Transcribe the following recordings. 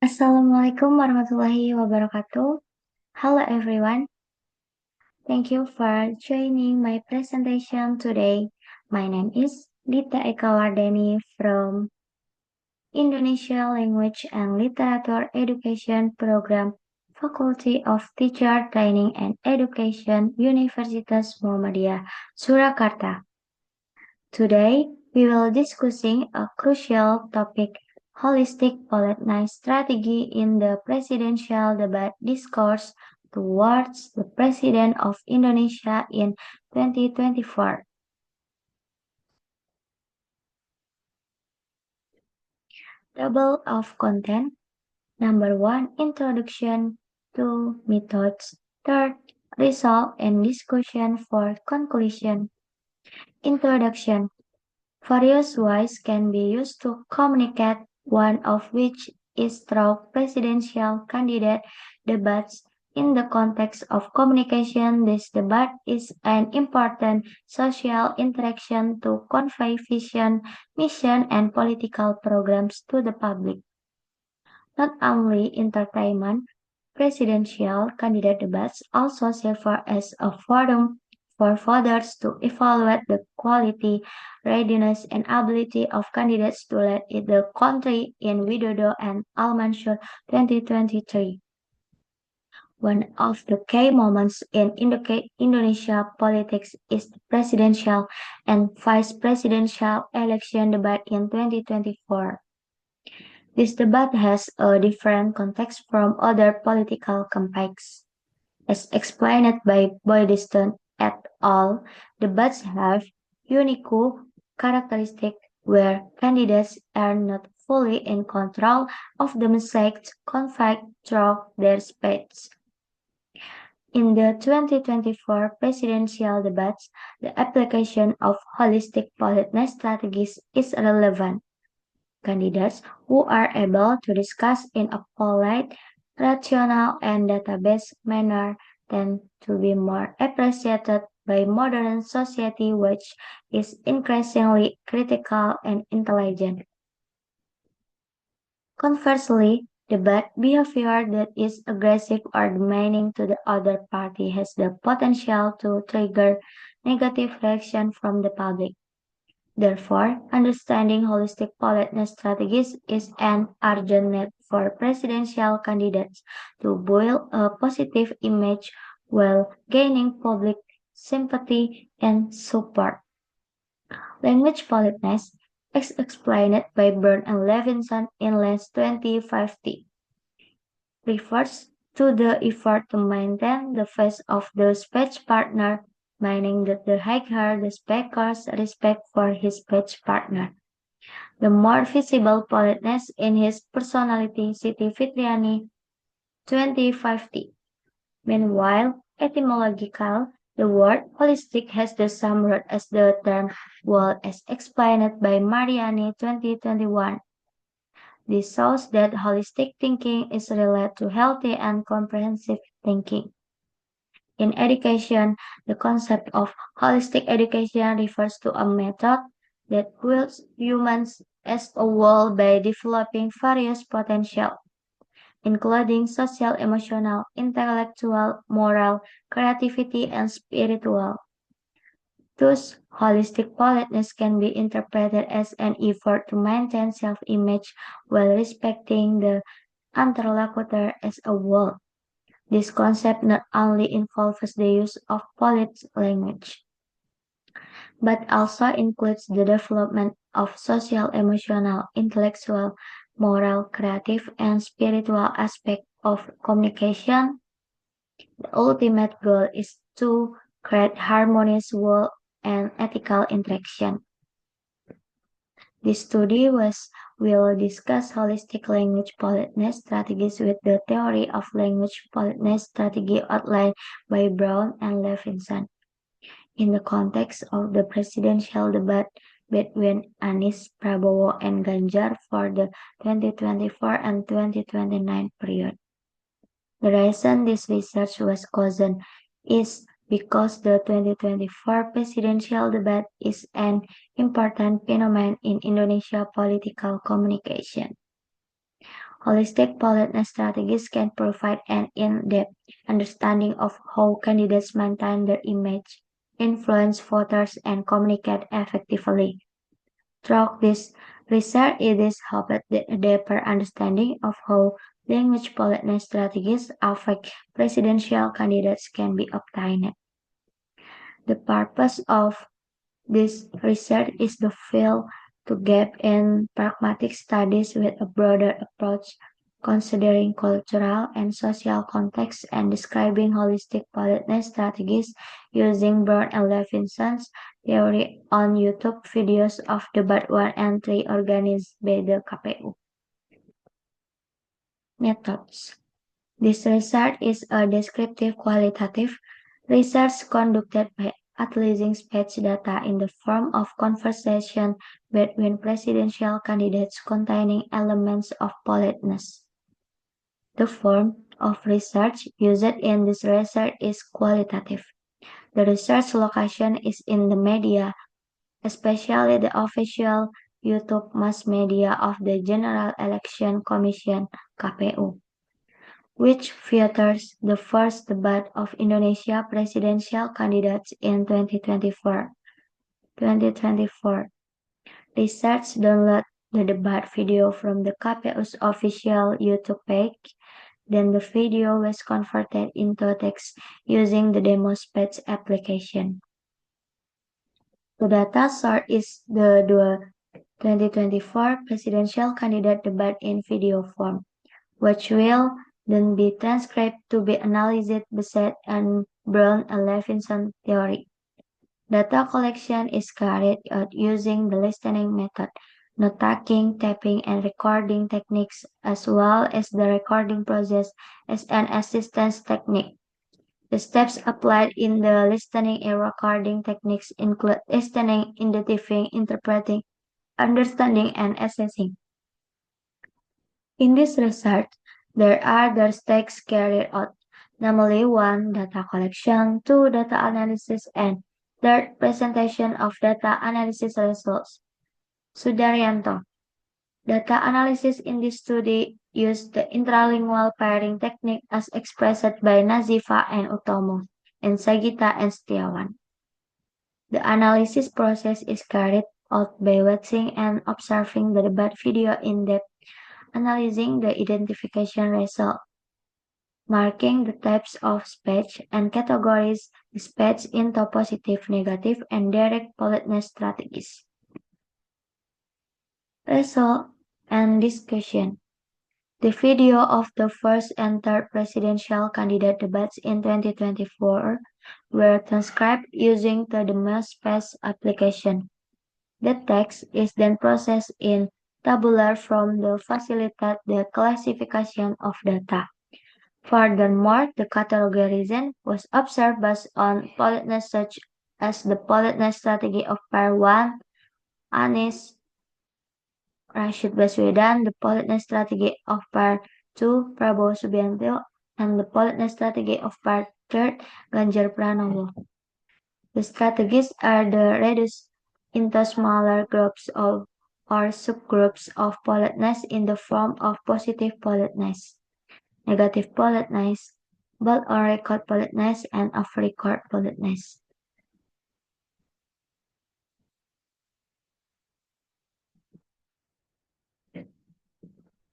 Assalamualaikum warahmatullahi wabarakatuh. Hello everyone. Thank you for joining my presentation today. My name is Dita Ekawardeni from Indonesia Language and Literature Education Program, Faculty of Teacher Training and Education, Universitas Muhammadiyah, Surakarta. Today, we will discussing a crucial topic, holistic politeness strategy in the presidential debate discourse towards the President of Indonesia in 2024. Table of content. Number 1, introduction. 2, methods. Third, result and discussion for conclusion. Introduction. Various ways can be used to communicate, one of which is through presidential candidate debates. In the context of communication, this debate is an important social interaction to convey vision, mission, and political programs to the public. Not only entertainment, presidential candidate debates also serve as a forum for voters to evaluate the quality, readiness, and ability of candidates to lead the country in Widodo and Al-Mansur 2023. One of the key moments in Indonesia politics is the presidential and vice presidential election debate in 2024. This debate has a different context from other political campaigns. As explained by Boydiston et al., debates have unique characteristics where candidates are not fully in control of the message conveyed through their speech. In the 2024 presidential debates, the application of holistic politeness strategies is relevant. Candidates who are able to discuss in a polite, rational, and data-based manner tend to be more appreciated by modern society, which is increasingly critical and intelligent. Conversely, debate behavior that is aggressive or demeaning to the other party has the potential to trigger negative reaction from the public. Therefore, understanding holistic politeness strategies is an urgent need for presidential candidates to build a positive image while gaining public sympathy and support. Language politeness, as explained by Byrne and Levinson in Lens 2050, refers to the effort to maintain the face of the speech partner, meaning that the higher the speaker's respect for his speech partner, the more visible politeness in his personality. Siti Fitriani, 2050. Meanwhile, etymological, the word holistic has the same root as the term whole as explained by Mariani, 2021. This shows that holistic thinking is related to healthy and comprehensive thinking. In education, the concept of holistic education refers to a method that builds humans as a whole by developing various potential, including social, emotional, intellectual, moral, creativity, and spiritual. Thus, holistic politeness can be interpreted as an effort to maintain self-image while respecting the interlocutor as a whole. This concept not only involves the use of polite language, but also includes the development of social, emotional, intellectual, moral, creative, and spiritual aspects of communication. The ultimate goal is to create harmonious world and ethical interaction. This study will discuss holistic language politeness strategies with the theory of language politeness strategy outlined by Brown and Levinson. In the context of the presidential debate between Anies, Prabowo, and Ganjar for the 2024 and 2029 period. The reason this research was chosen is because the 2024 presidential debate is an important phenomenon in Indonesia political communication. Holistic politeness strategies can provide an in-depth understanding of how candidates maintain their image, influence voters, and communicate effectively. Through this research, it is hoped that a deeper understanding of how language politeness strategies affect presidential candidates can be obtained. The purpose of this research is to fill the gap in pragmatic studies with a broader approach, considering cultural and social context and describing holistic politeness strategies using Brown and Levinson's theory on YouTube videos of debat 1 and 3 organized by the KPU. Methods. This research is a descriptive qualitative research conducted by analyzing speech data in the form of conversation between presidential candidates containing elements of politeness. The form of research used in this research is qualitative. The research location is in the media, especially the official YouTube mass media of the General Election Commission (KPU), which features the first debat of Indonesia presidential candidates in 2024. Research download the debat video from the KPU's official YouTube page. Then the video was converted into text using the demo speech application. The data source is the 2024 presidential candidate debate in video form, which will then be transcribed to be analyzed based on Brown and Levinson theory. Data collection is carried out using the listening method, note taking, tapping, and recording techniques, as well as the recording process as an assistance technique. The steps applied in the listening and recording techniques include listening, identifying, interpreting, understanding, and assessing. In this research, there are the steps carried out, namely 1. Data collection, 2. Data analysis, and 3. Presentation of data analysis results. Sudaryanto. Data analysis in this study used the intralingual pairing technique as expressed by Nazifa and Utomo, and Sagita and Setiawan. The analysis process is carried out by watching and observing the debate video in depth, analyzing the identification result, marking the types of speech, and categories the speech into positive, negative, and direct politeness strategies. Result and discussion. The video of the first and third presidential candidate debates in 2024 were transcribed using the demo speech application. The text is then processed in tabular form to facilitate the classification of data. Furthermore, the categorization was observed based on politeness such as the politeness strategy of Pair 1, Anies Rashid Baswedan, the politeness strategy of Pair 2, Prabowo Subianto, and the politeness strategy of Pair 3, Ganjar Pranowo. The strategies are reduced into smaller groups or subgroups of politeness in the form of positive politeness, negative politeness, bold on record politeness, and off record politeness.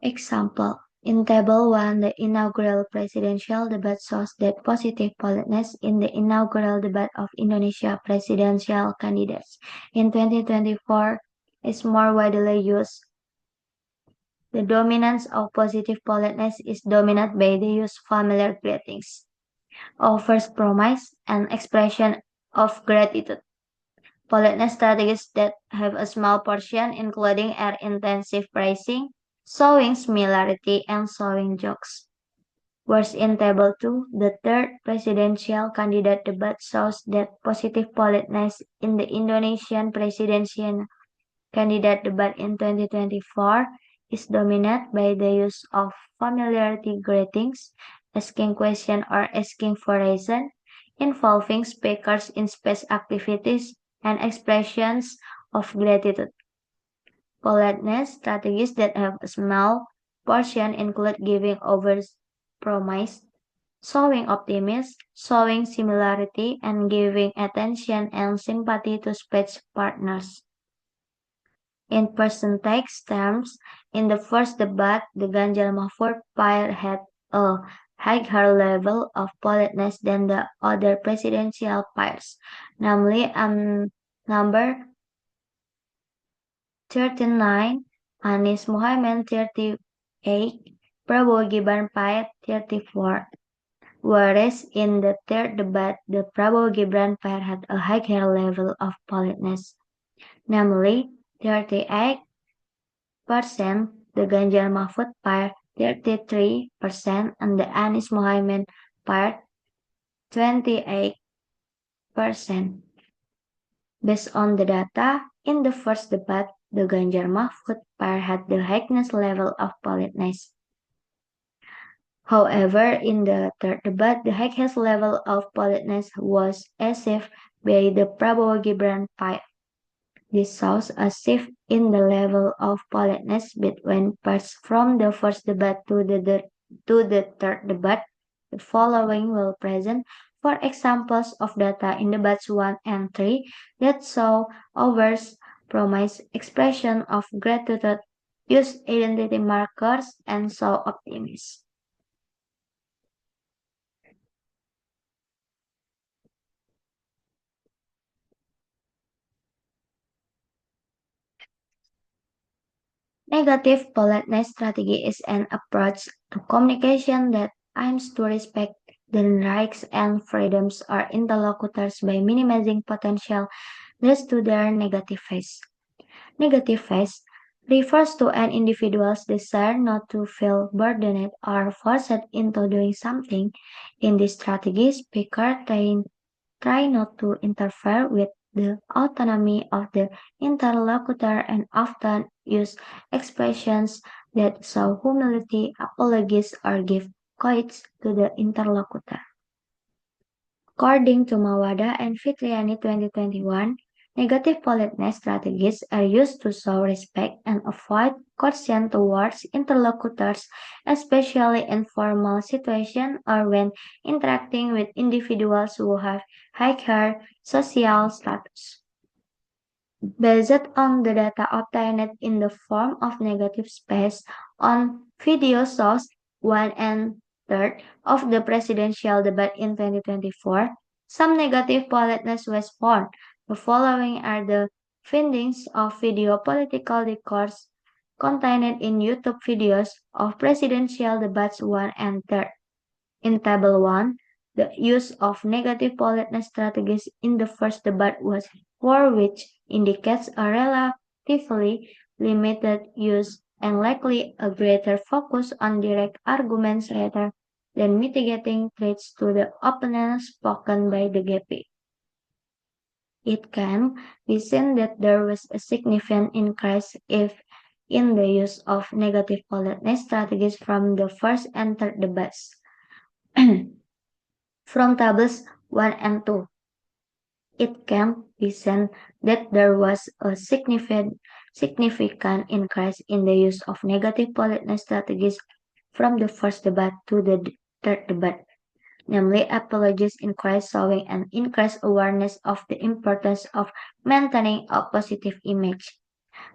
Example. In Table 1, the inaugural presidential debate shows that positive politeness in the inaugural debate of Indonesia presidential candidates in 2024 is more widely used. The dominance of positive politeness is dominated by the use of familiar greetings, offers promise, and expression of gratitude. Politeness strategies that have a small portion including are intensive praising, showing similarity, and showing jokes. Whereas in Table 2, the third presidential candidate debate shows that positive politeness in the Indonesian presidential candidate debate in 2024 is dominated by the use of familiarity greetings, asking questions or asking for reason, involving speakers in space activities, and expressions of gratitude. Politeness strategies that have a small portion include giving over promise, showing optimism, showing similarity, and giving attention and sympathy to speech partners. In percentage terms, in the first debate, the Ganjar Mahfud pair had a higher level of politeness than the other presidential pairs, namely number 39, Anies Mohaimin 38, Prabowo Gibran pair 34. Whereas in the third debate, the Prabowo Gibran pair had a higher level of politeness, namely 38%, the Ganjar Mahfud pair 33%, and the Anies Mohaimin pair 28%. Based on the data, in the first debate, the Ganjar Mahfud pair had the highest level of politeness. However, in the third debate, the highest level of politeness was achieved by the Prabowo Gibran pair. This shows a shift in the level of politeness between pairs from the first debate to the third debate. The following will present four examples of data in debates 1 and 3 that show overs promise expression of gratitude, use identity markers, and show optimism. Negative politeness strategy is an approach to communication that aims to respect the rights and freedoms of interlocutors by minimizing potential threats to their negative phase. Negative phase refers to an individual's desire not to feel burdened or forced into doing something. In this strategy, speaker try not to interfere with the autonomy of the interlocutor and often use expressions that show humility, apologies, or give credit to the interlocutor. According to Mawada and Fitriani 2021, negative politeness strategies are used to show respect and avoid coercion towards interlocutors, especially in formal situations or when interacting with individuals who have higher social status. Based on the data obtained in the form of negative space on video source 1 and 3 of the presidential debate in 2024, some negative politeness was found. The following are the findings of video political discourse contained in YouTube videos of presidential debates 1 and 3. In Table 1, the use of negative politeness strategies in the first debate was poor, which indicates a relatively limited use and likely a greater focus on direct arguments rather than mitigating threats to the opponents spoken by the GP. It can be seen that there was a significant increase in the use of negative politeness strategies from the first and third debates. From tables 1 and 2, it can be seen that there was a significant increase in the use of negative politeness strategies from the first debate to the third debate, namely apologies increase showing an increased awareness of the importance of maintaining a positive image.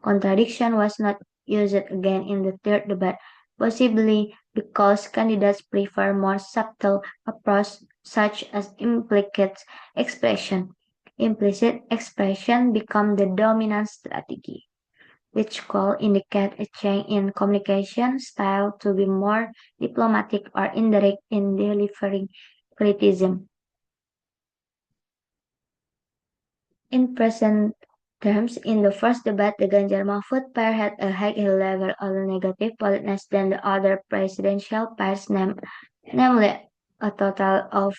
Contradiction was not used again in the third debate, possibly because candidates prefer more subtle approach such as implicit expression. Implicit expression become the dominant strategy, which could indicate a change in communication style to be more diplomatic or indirect in delivering criticism. In present terms, in the first debate, the Ganjar Mahfud pair had a higher level of negative politeness than the other presidential pairs, namely a total of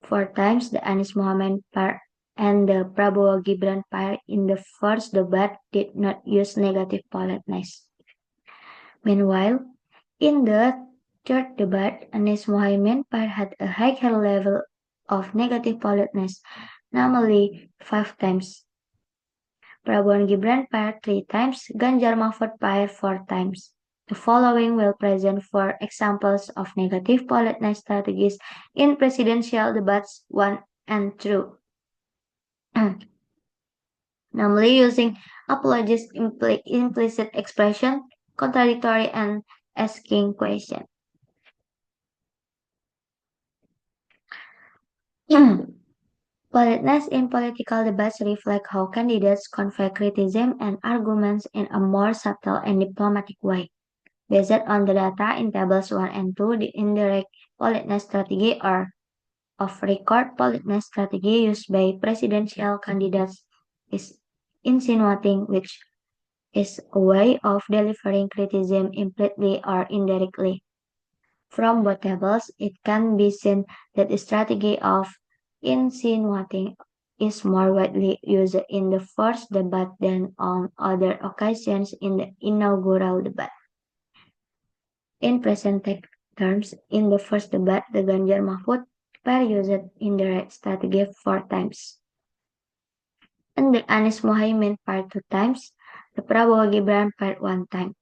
4 times. The Anies Mohaimin pair and the Prabowo Gibran pair in the first debate did not use negative politeness. Meanwhile, in the third debate, Anies Mohaimin pair had a higher level of negative politeness, namely 5 times. Prabowo Gibran pair 3 times, Ganjar Mahfud pair 4 times. The following will present four examples of negative politeness strategies in presidential debates 1 and 2. Namely using apologies, implicit expression, contradictory, and asking question. Politeness in political debates reflect how candidates convey criticism and arguments in a more subtle and diplomatic way. Based on the data in tables 1 and 2, the indirect politeness strategy or off-record politeness strategy used by presidential candidates is insinuating, which is a way of delivering criticism implicitly or indirectly. From both tables, it can be seen that the strategy of insinuating is more widely used in the first debate than on other occasions in the inaugural debate. In present terms, in the first debate, the Ganjar-Mahfud pair used indirect strategy 4 times, and the Anies Mohaimin pair 2 times, the Prabowo-Gibran pair 1 time.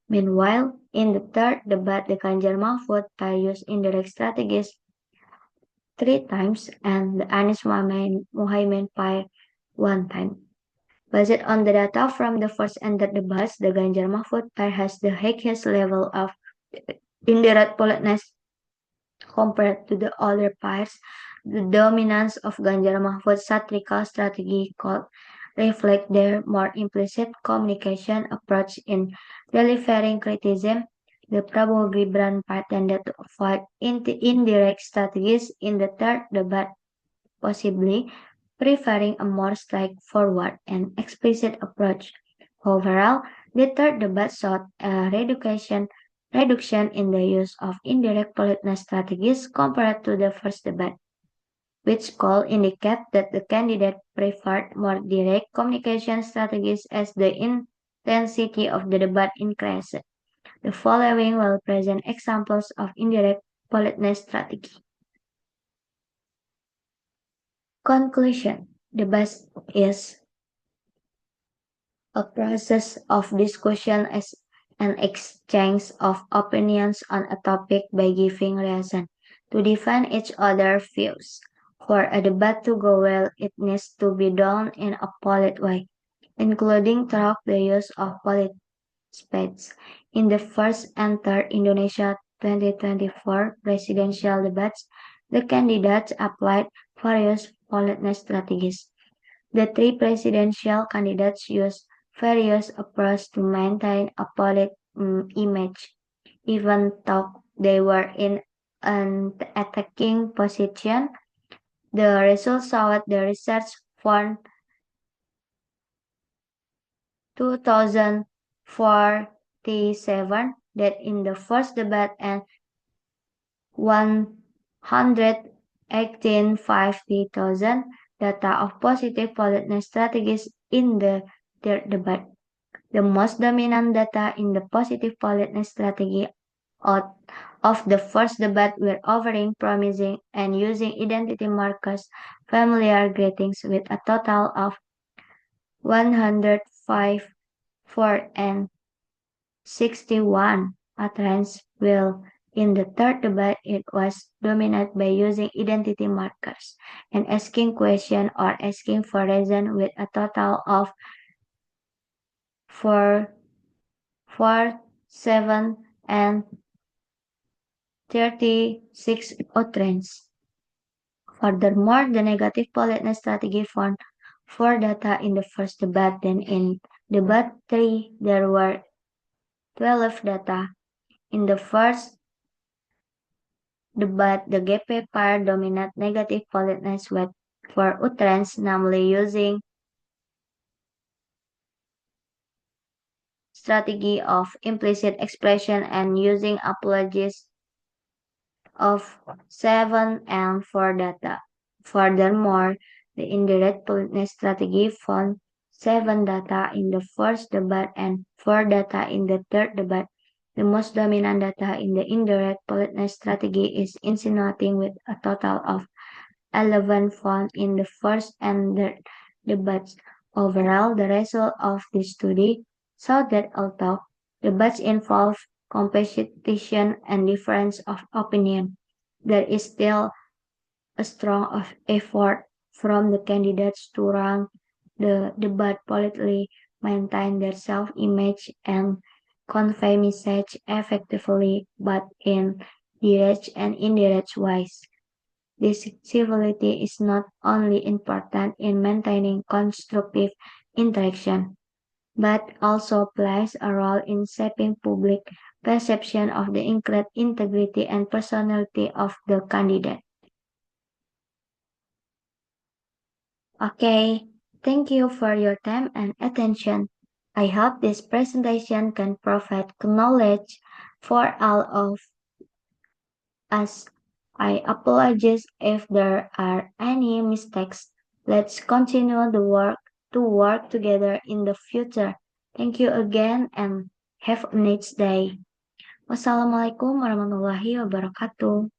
Meanwhile, in the third debate, the Ganjar-Mahfud pair used indirect strategies 3 times, and the Anies Mohaimin pair 1 time. Based on the data from the first and third debates, the Ganjar-Mahfud pair has the highest level of indirect politeness compared to the other pairs. The dominance of Ganjar-Mahfud's satirical strategy could reflect their more implicit communication approach in delivering criticism. The Prabowo-Gibran pair tended to avoid indirect strategies in the third debate, possibly preferring a more straightforward and explicit approach. Overall, the third debate sought a reduction in the use of indirect politeness strategies compared to the first debate, which could indicate that the candidate preferred more direct communication strategies as the intensity of the debate increased. The following will present examples of indirect politeness strategy. Conclusion. Debate is a process of discussion as an exchange of opinions on a topic by giving reason to defend each other's views. For a debate to go well, it needs to be done in a polite way, including through the use of polite speech. In the first and third Indonesia 2024 presidential debates, the candidates applied various politeness strategies. The three presidential candidates used various approaches to maintain a polite image, even though they were in an attacking position. The results showed the research found 2047 that in the first debate and 118,50,000 data of positive politeness strategies in the third debate. The most dominant data in the positive politeness strategy of the first debate were offering, promising, and using identity markers, familiar greetings with a total of 105, 4, and 61 utterance, while in the third debate it was dominated by using identity markers and asking question or asking for reason with a total of 4, 4, 7, and 36 utterance. Furthermore, the negative politeness strategy found 4 data in the first debate, then in debate 3 there were 12 data. In the first debate, the GP pair dominate negative politeness with 4 utterance, namely using strategy of implicit expression and using apologies of 7 and 4 data. Furthermore, the indirect politeness strategy found 7 data in the first debate and 4 data in the third debate. The most dominant data in the indirect politeness strategy is insinuating with a total of 11 found in the first and third debates. Overall, the result of this study showed that although Debates involve competition and difference of opinion. There is still a strong effort from the candidates to run the debate politically, maintain their self-image, and convey message effectively, but in direct and indirect ways. This civility is not only important in maintaining constructive interaction, but also plays a role in shaping public perception of the integrity and personality of the candidate. Okay, thank you for your time and attention. I hope this presentation can provide knowledge for all of us. I apologize if there are any mistakes. Let's continue the work to work together in the future. Thank you again and have a nice day. Wassalamualaikum warahmatullahi wabarakatuh.